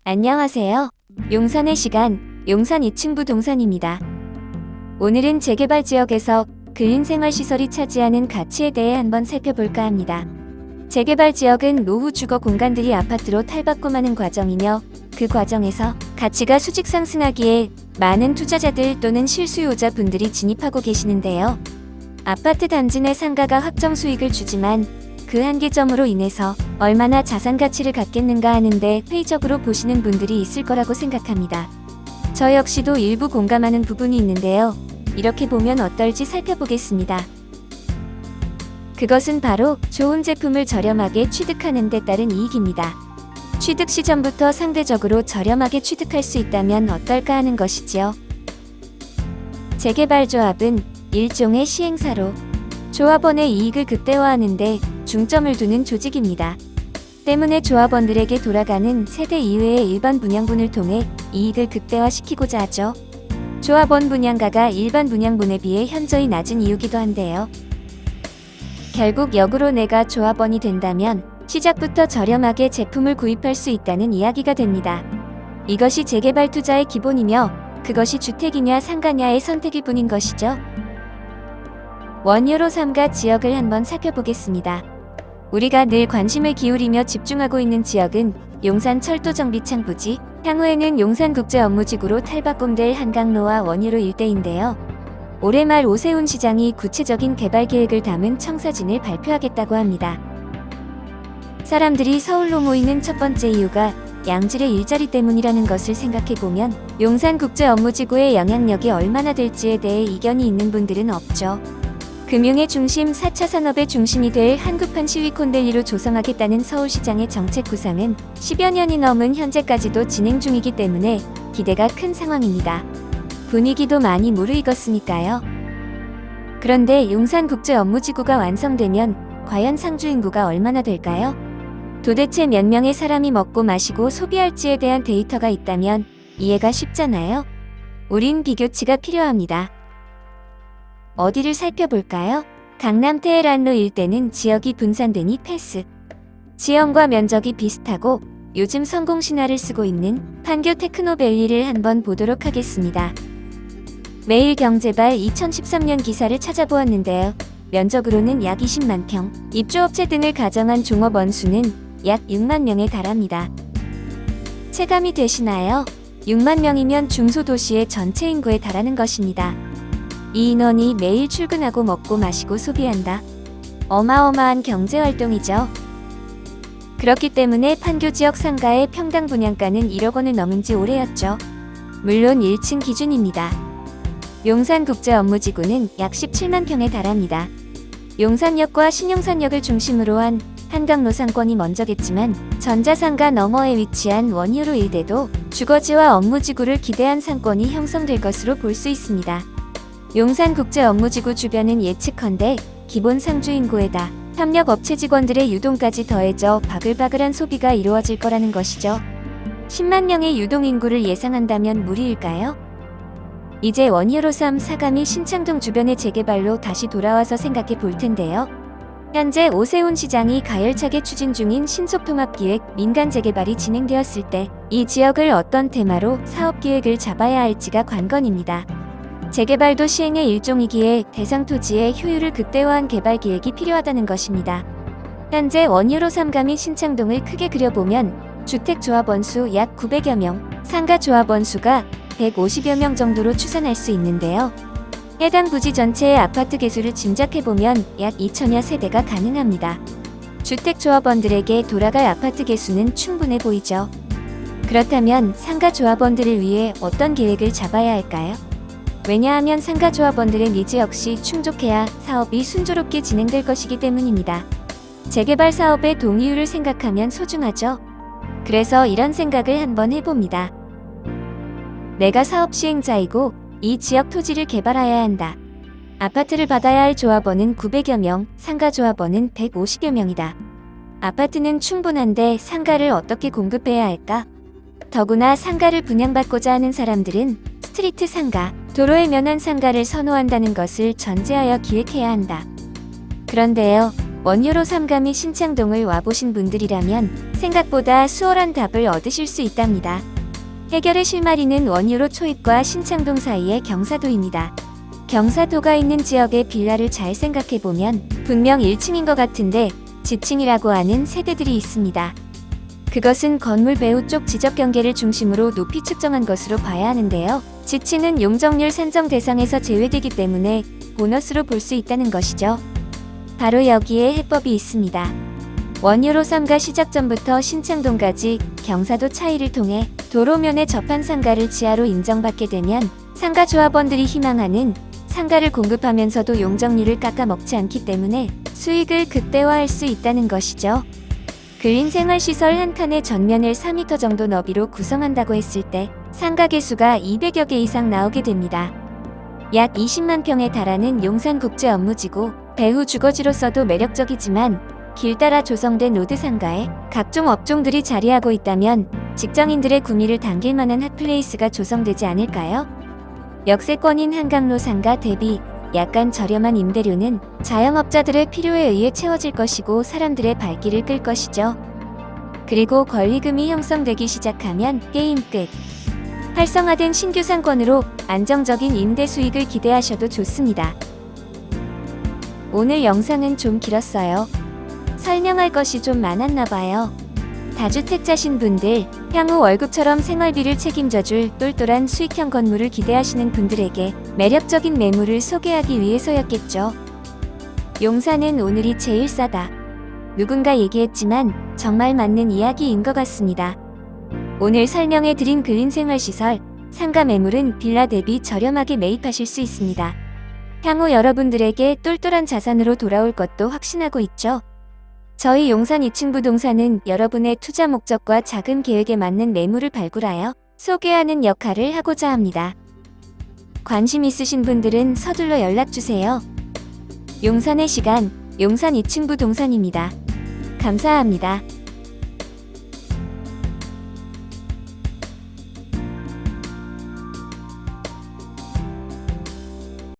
안녕하세요. 용산의 시간, 용산 2층 부동산입니다. 오늘은 재개발 지역에서 근린 생활시설이 차지하는 가치에 대해 한번 살펴볼까 합니다. 재개발 지역은 노후 주거 공간들이 아파트로 탈바꿈하는 과정이며 그 과정에서 가치가 수직 상승하기에 많은 투자자들 또는 실수요자 분들이 진입하고 계시는데요. 아파트 단지 내 상가가 확정 수익을 주지만 그 한계점으로 인해서 얼마나 자산 가치를 갖겠는가 하는데 회의적으로 보시는 분들이 있을 거라고 생각합니다. 저 역시도 일부 공감하는 부분이 있는데요. 이렇게 보면 어떨지 살펴보겠습니다. 그것은 바로 좋은 제품을 저렴하게 취득하는 데 따른 이익입니다. 취득 시점부터 상대적으로 저렴하게 취득할 수 있다면 어떨까 하는 것이지요. 재개발 조합은 일종의 시행사로 조합원의 이익을 극대화하는데 중점을 두는 조직입니다. 때문에 조합원들에게 돌아가는 세대 이외의 일반 분양분을 통해 이익을 극대화시키고자 하죠. 조합원 분양가가 일반 분양분에 비해 현저히 낮은 이유기도 한데요. 결국 역으로 내가 조합원이 된다면 시작부터 저렴하게 제품을 구입할 수 있다는 이야기가 됩니다. 이것이 재개발 투자의 기본이며 그것이 주택이냐 상가냐의 선택일 뿐인 것이죠. 원효로 삼가 지역을 한번 살펴보겠습니다. 우리가 늘 관심을 기울이며 집중하고 있는 지역은 용산 철도정비창 부지, 향후에는 용산국제업무지구로 탈바꿈될 한강로와 원효로 일대인데요. 올해 말 오세훈 시장이 구체적인 개발 계획을 담은 청사진을 발표하겠다고 합니다. 사람들이 서울로 모이는 첫 번째 이유가 양질의 일자리 때문이라는 것을 생각해보면 용산국제업무지구의 영향력이 얼마나 될지에 대해 이견이 있는 분들은 없죠. 금융의 중심, 4차 산업의 중심이 될 한국판 실리콘밸리로 조성하겠다는 서울시장의 정책 구상은 10여 년이 넘은 현재까지도 진행 중이기 때문에 기대가 큰 상황입니다. 분위기도 많이 무르익었으니까요. 그런데 용산국제업무지구가 완성되면 과연 상주 인구가 얼마나 될까요? 도대체 몇 명의 사람이 먹고 마시고 소비할지에 대한 데이터가 있다면 이해가 쉽잖아요. 우린 비교치가 필요합니다. 어디를 살펴볼까요? 강남 테헤란로 일대는 지역이 분산되니 패스. 지형과 면적이 비슷하고 요즘 성공 신화를 쓰고 있는 판교 테크노밸리를 한번 보도록 하겠습니다. 매일경제발 2013년 기사를 찾아보았는데요. 면적으로는 약 20만 평, 입주업체 등을 가정한 종업원 수는 약 6만 명에 달합니다. 체감이 되시나요? 6만 명이면 중소도시의 전체 인구에 달하는 것입니다. 이 인원이 매일 출근하고 먹고 마시고 소비한다. 어마어마한 경제활동이죠. 그렇기 때문에 판교 지역 상가의 평당 분양가는 1억 원을 넘은 지 오래였죠. 물론 1층 기준입니다. 용산국제업무지구는 약 17만 평에 달합니다. 용산역과 신용산역을 중심으로 한 한강로 상권이 먼저겠지만 전자상가 너머에 위치한 원효로 일대도 주거지와 업무지구를 기대한 상권이 형성될 것으로 볼 수 있습니다. 용산국제업무지구 주변은 예측컨대 기본 상주 인구에다 협력업체 직원들의 유동까지 더해져 바글바글한 소비가 이루어질 거라는 것이죠. 10만 명의 유동인구를 예상한다면 무리일까요? 이제 원효로 3 사가미 신창동 주변의 재개발로 다시 돌아와서 생각해 볼 텐데요. 현재 오세훈 시장이 가열차게 추진 중인 신속통합기획 민간 재개발이 진행되었을 때 이 지역을 어떤 테마로 사업기획을 잡아야 할지가 관건입니다. 재개발도 시행의 일종이기에 대상 토지의 효율을 극대화한 개발 계획이 필요하다는 것입니다. 현재 원효로 3가 및 신창동을 크게 그려보면 주택조합원 수 약 900여 명, 상가조합원 수가 150여 명 정도로 추산할 수 있는데요. 해당 부지 전체의 아파트 개수를 짐작해보면 약 2천여 세대가 가능합니다. 주택조합원들에게 돌아갈 아파트 개수는 충분해 보이죠. 그렇다면 상가조합원들을 위해 어떤 계획을 잡아야 할까요? 왜냐하면 상가조합원들의 니즈 역시 충족해야 사업이 순조롭게 진행될 것이기 때문입니다. 재개발 사업의 동의율을 생각하면 소중하죠. 그래서 이런 생각을 한번 해봅니다. 내가 사업 시행자이고 이 지역 토지를 개발해야 한다. 아파트를 받아야 할 조합원은 900여 명, 상가조합원은 150여 명이다. 아파트는 충분한데 상가를 어떻게 공급해야 할까? 더구나 상가를 분양받고자 하는 사람들은 스트리트 상가, 도로에 면한 상가를 선호한다는 것을 전제하여 기획해야 한다. 그런데요, 원효로 삼가 및 신창동을 와보신 분들이라면 생각보다 수월한 답을 얻으실 수 있답니다. 해결의 실마리는 원효로 초입과 신창동 사이의 경사도입니다. 경사도가 있는 지역의 빌라를 잘 생각해보면 분명 1층인 것 같은데 지층이라고 하는 세대들이 있습니다. 그것은 건물 배후 쪽 지적 경계를 중심으로 높이 측정한 것으로 봐야 하는데요. 지층은 용적률 산정 대상에서 제외되기 때문에 보너스로 볼 수 있다는 것이죠. 바로 여기에 해법이 있습니다. 원효로 3가 시작 전부터 신창동까지 경사도 차이를 통해 도로면에 접한 상가를 지하로 인정받게 되면 상가 조합원들이 희망하는 상가를 공급하면서도 용적률을 깎아먹지 않기 때문에 수익을 극대화할 수 있다는 것이죠. 근린생활시설 한 칸의 전면을 4m 정도 너비로 구성한다고 했을 때 상가 개수가 200여 개 이상 나오게 됩니다. 약 20만 평에 달하는 용산국제 업무지구, 배후 주거지로서도 매력적이지만 길 따라 조성된 로드 상가에 각종 업종들이 자리하고 있다면 직장인들의 구미를 당길 만한 핫플레이스가 조성되지 않을까요? 역세권인 한강로 상가 대비 약간 저렴한 임대료는 자영업자들의 필요에 의해 채워질 것이고 사람들의 발길을 끌 것이죠. 그리고 권리금이 형성되기 시작하면 게임 끝. 활성화된 신규 상권으로 안정적인 임대 수익을 기대하셔도 좋습니다. 오늘 영상은 좀 길었어요. 설명할 것이 좀 많았나봐요. 다주택자신 분들, 향후 월급처럼 생활비를 책임져줄 똘똘한 수익형 건물을 기대하시는 분들에게 매력적인 매물을 소개하기 위해서였겠죠. 용산은 오늘이 제일 싸다. 누군가 얘기했지만 정말 맞는 이야기인 것 같습니다. 오늘 설명해드린 근린생활시설, 상가 매물은 빌라 대비 저렴하게 매입하실 수 있습니다. 향후 여러분들에게 똘똘한 자산으로 돌아올 것도 확신하고 있죠. 저희 용산 2층 부동산은 여러분의 투자 목적과 자금 계획에 맞는 매물을 발굴하여 소개하는 역할을 하고자 합니다. 관심 있으신 분들은 서둘러 연락주세요. 용산의 시간, 용산 2층 부동산입니다. 감사합니다.